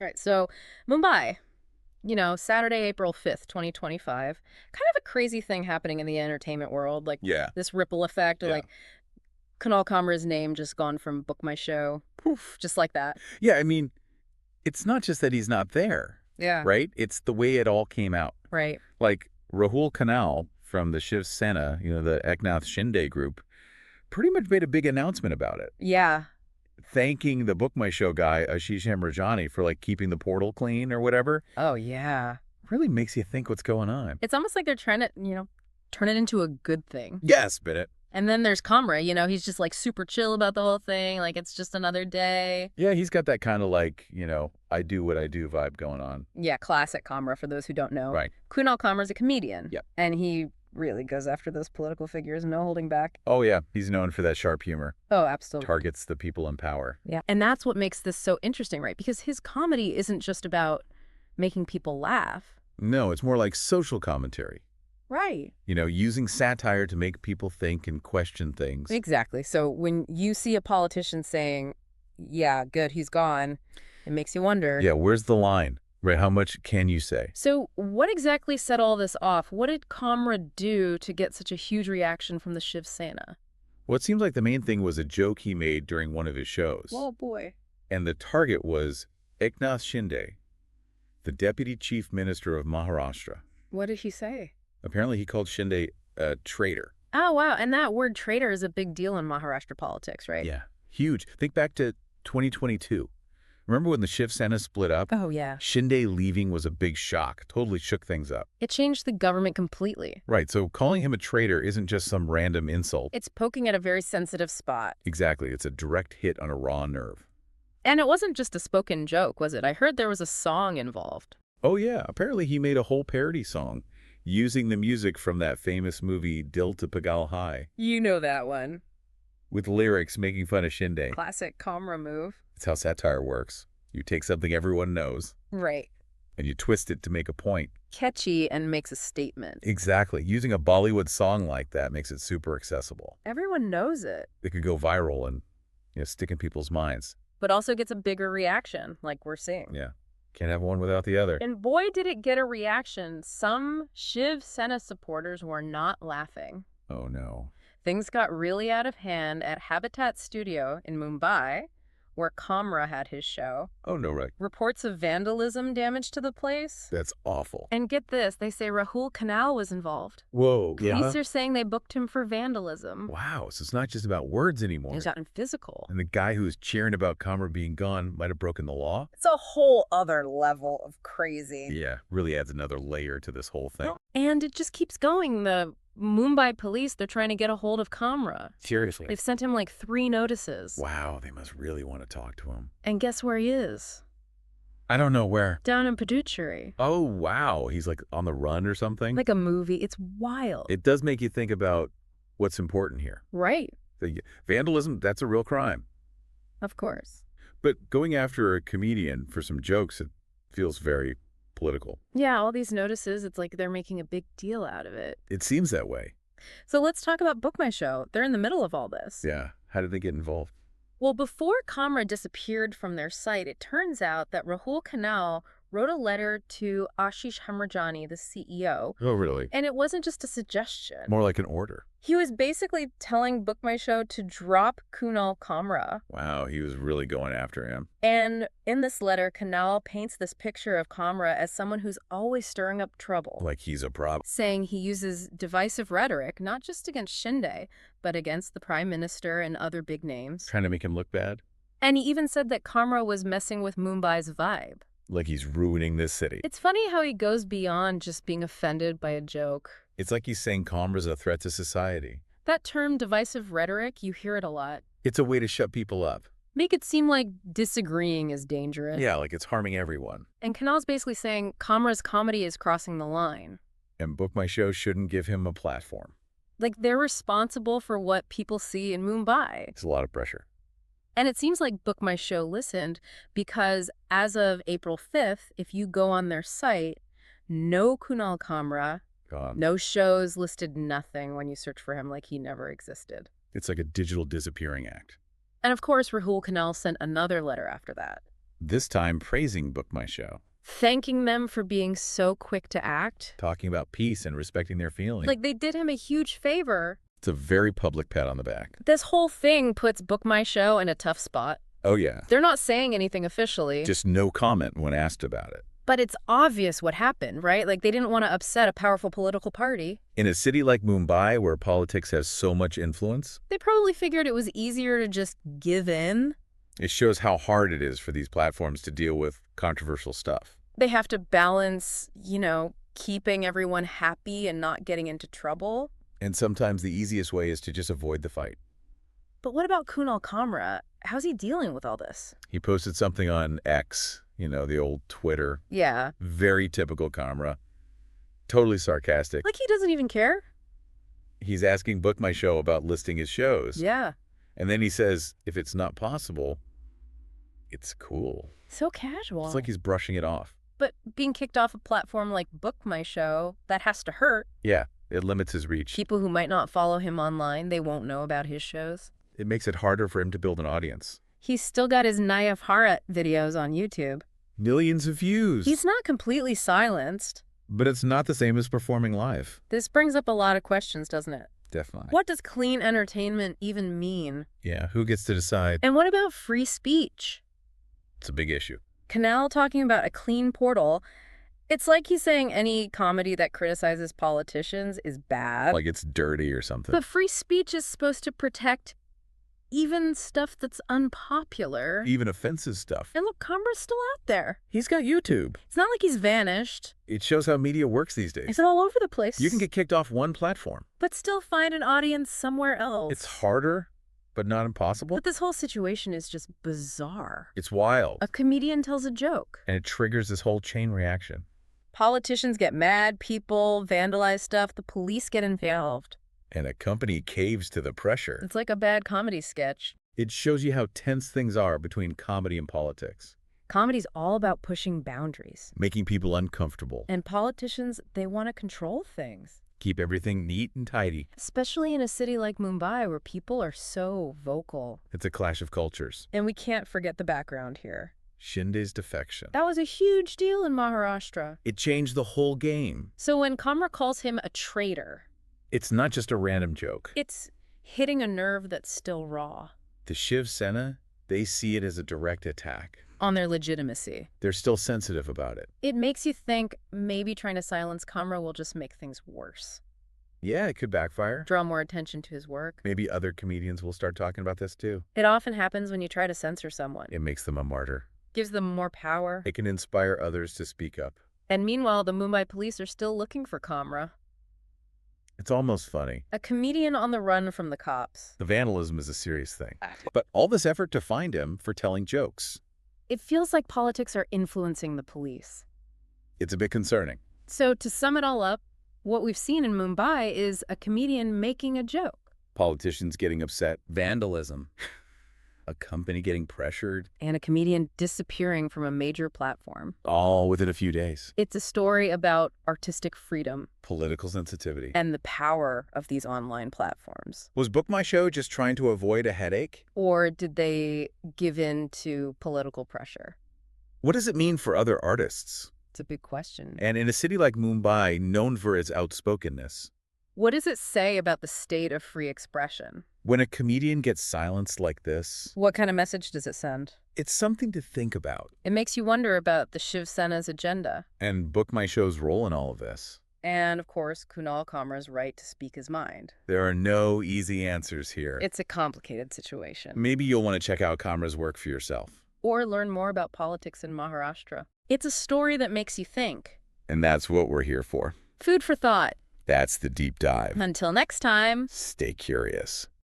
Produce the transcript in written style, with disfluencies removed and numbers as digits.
All right, so Mumbai, Saturday, April 5th, 2025. Kind of a crazy thing happening in the entertainment world, like Yeah, this ripple effect, yeah. like Kunal Kamra's name just gone from BookMyShow, poof, just like that. Yeah, I mean, it's not just that he's not there, Yeah, right? It's the way it all came out. right. Like Rahul Kanal from the Shiv Sena, the Eknath Shinde group, pretty much made a big announcement about it, Yeah. thanking the Book My Show guy, Ashish Hamrajani, for like keeping the portal clean or whatever. Oh, yeah. Really makes you think what's going on. It's almost like they're trying to, turn it into a good thing. Yes, Bennett. And then there's Kamra, he's just like super chill about the whole thing. Like it's just another day. Yeah, he's got that kind of like, I do what I do vibe going on. Yeah, classic Kamra for those who don't know. Right. Kunal Kamra's a comedian. Yep. And he really goes after those political figures, no holding back. Oh, yeah. He's known for that sharp humor. Oh, absolutely. Targets the people in power. Yeah. And that's what makes this so interesting, right? Because his comedy isn't just about making people laugh. No, it's more like social commentary. Right. Using satire to make people think and question things. Exactly. So when you see a politician saying, yeah, good, he's gone, it makes you wonder. Yeah, where's the line? Right, how much can you say? So what exactly set all this off? What did Kamra do to get such a huge reaction from the Shiv Sena? Well, it seems like the main thing was a joke he made during one of his shows. Oh, boy. And the target was Eknath Shinde, the Deputy Chief Minister of Maharashtra. What did he say? Apparently, he called Shinde a traitor. Oh, wow. And that word traitor is a big deal in Maharashtra politics, right? Yeah, huge. Think back to 2022. Remember when the Shiv Sena split up? Oh, yeah. Shinde leaving was a big shock, totally shook things up. It changed the government completely. Right, so calling him a traitor isn't just some random insult. It's poking at a very sensitive spot. Exactly, it's a direct hit on a raw nerve. And it wasn't just a spoken joke, was it? I heard there was a song involved. Oh yeah, apparently he made a whole parody song using the music from that famous movie Dil to Pagal High, You know that one. with lyrics making fun of Shinde. Classic Kamra move. It's how satire works. You take something everyone knows, Right. and you twist it to make a point. Catchy and makes a statement. Exactly. Using a Bollywood song like that makes it super accessible. Everyone knows it, It could go viral and stick in people's minds. but also gets a bigger reaction, like we're seeing. Yeah. Can't have one without the other. And boy, did it get a reaction. Some Shiv Sena supporters were not laughing. Oh no. Things got really out of hand at Habitat Studio in Mumbai, where Kamra had his show. Oh no, right. Reports of vandalism damage to the place. That's awful. And get this, they say Rahool Kanal was involved. Whoa. Police are saying they booked him for vandalism. Wow, so it's not just about words anymore. It's gotten physical. And the guy who was cheering about Kamra being gone might have broken the law? It's a whole other level of crazy. Yeah, really adds another layer to this whole thing. And it just keeps going. The Mumbai Police, they're trying to get a hold of Kamra. Seriously? They've sent him like 3 notices. Wow, they must really want to talk to him. And guess where he is? I don't know where. Down in Puducherry. Oh, wow. He's like on the run or something? Like a movie. It's wild. It does make you think about what's important here. Right. The vandalism, that's a real crime. Of course. But going after a comedian for some jokes, it feels very political. Yeah, all these notices, it's like they're making a big deal out of it. It seems that way. So let's talk about BookMyShow. They're in the middle of all this. Yeah. How did they get involved? Well, before Kamra disappeared from their site, it turns out that Rahool Kanal wrote a letter to Ashish Hamrajani, the CEO. Oh, really? And it wasn't just a suggestion. More like an order. He was basically telling BookMyShow to drop Kunal Kamra. Wow, he was really going after him. And in this letter, Kanal paints this picture of Kamra as someone who's always stirring up trouble. Like he's a problem. Saying he uses divisive rhetoric, not just against Shinde, but against the Prime Minister and other big names. Trying to make him look bad? And he even said that Kamra was messing with Mumbai's vibe. Like he's ruining this city. It's funny how he goes beyond just being offended by a joke. It's like he's saying Kamra's a threat to society. That term, divisive rhetoric, you hear it a lot. It's a way to shut people up. Make it seem like disagreeing is dangerous. Yeah, like it's harming everyone. And Kanal's basically saying Kamra's comedy is crossing the line. And Book My Show shouldn't give him a platform. Like they're responsible for what people see in Mumbai. It's a lot of pressure. And it seems like BookMyShow listened because as of April 5th, if you go on their site, no Kunal Kamra, Gone. no shows, listed nothing when you search for him, like he never existed. It's like a digital disappearing act. And of course, Rahool Kanal sent another letter after that. This time praising BookMyShow, Thanking them for being so quick to act. talking about peace and respecting their feelings. Like, they did him a huge favor. It's a very public pat on the back. This whole thing puts BookMyShow in a tough spot. Oh, yeah. They're not saying anything officially. Just no comment when asked about it. But it's obvious what happened, right? Like, they didn't want to upset a powerful political party. In a city like Mumbai, where politics has so much influence, They probably figured it was easier to just give in. it shows how hard it is for these platforms to deal with controversial stuff. They have to balance, keeping everyone happy and not getting into trouble. And sometimes the easiest way is to just avoid the fight. But what about Kunal Kamra? How's he dealing with all this? He posted something on X, the old Twitter. Yeah. Very typical Kamra. Totally sarcastic. Like, he doesn't even care? He's asking BookMyShow about listing his shows. Yeah. And then he says, if it's not possible, it's cool. So casual. It's like he's brushing it off. But being kicked off a platform like BookMyShow, that has to hurt. Yeah, it limits his reach. People who might not follow him online, they won't know about his shows. It makes it harder for him to build an audience. He's still got his Nayaf Harat videos on YouTube. Millions of views. He's not completely silenced. But it's not the same as performing live. This brings up a lot of questions, doesn't it? Definitely. What does clean entertainment even mean? Yeah, who gets to decide? And what about free speech? It's a big issue. Kanal talking about a clean portal. It's like he's saying any comedy that criticizes politicians is bad. Like it's dirty or something. But free speech is supposed to protect even stuff that's unpopular. Even offensive stuff. And look, Kamra's still out there. He's got YouTube. It's not like he's vanished. It shows how media works these days. It's all over the place. You can get kicked off one platform. But still find an audience somewhere else. It's harder, but not impossible. But this whole situation is just bizarre. It's wild. A comedian tells a joke. And it triggers this whole chain reaction. Politicians get mad, people vandalize stuff, the police get involved. And a company caves to the pressure. It's like a bad comedy sketch. It shows you how tense things are between comedy and politics. Comedy's all about pushing boundaries. Making people uncomfortable. And politicians, they want to control things. Keep everything neat and tidy. Especially in a city like Mumbai where people are so vocal. It's a clash of cultures. And we can't forget the background here. Shinde's defection. That was a huge deal in Maharashtra. It changed the whole game. So when Kamra calls him a traitor, it's not just a random joke. It's hitting a nerve that's still raw. The Shiv Sena, they see it as a direct attack. On their legitimacy. They're still sensitive about it. It makes you think maybe trying to silence Kamra will just make things worse. Yeah, it could backfire. Draw more attention to his work. Maybe other comedians will start talking about this too. It often happens when you try to censor someone. It makes them a martyr. Gives them more power. It can inspire others to speak up. And meanwhile, the Mumbai police are still looking for Kamra. It's almost funny. A comedian on the run from the cops. The vandalism is a serious thing. But all this effort to find him for telling jokes. It feels like politics are influencing the police. It's a bit concerning. So to sum it all up, what we've seen in Mumbai is a comedian making a joke. Politicians getting upset. Vandalism. A company getting pressured. And a comedian disappearing from a major platform. All within a few days. It's a story about artistic freedom. Political sensitivity. And the power of these online platforms. Was BookMyShow just trying to avoid a headache? Or did they give in to political pressure? What does it mean for other artists? It's a big question. And in a city like Mumbai, known for its outspokenness. What does it say about the state of free expression? When a comedian gets silenced like this... What kind of message does it send? It's something to think about. It makes you wonder about the Shiv Sena's agenda. And BookMyShow's role in all of this. And, of course, Kunal Kamra's right to speak his mind. There are no easy answers here. It's a complicated situation. Maybe you'll want to check out Kamra's work for yourself. Or learn more about politics in Maharashtra. It's a story that makes you think. And that's what we're here for. Food for thought. That's the deep dive. Until next time. Stay curious.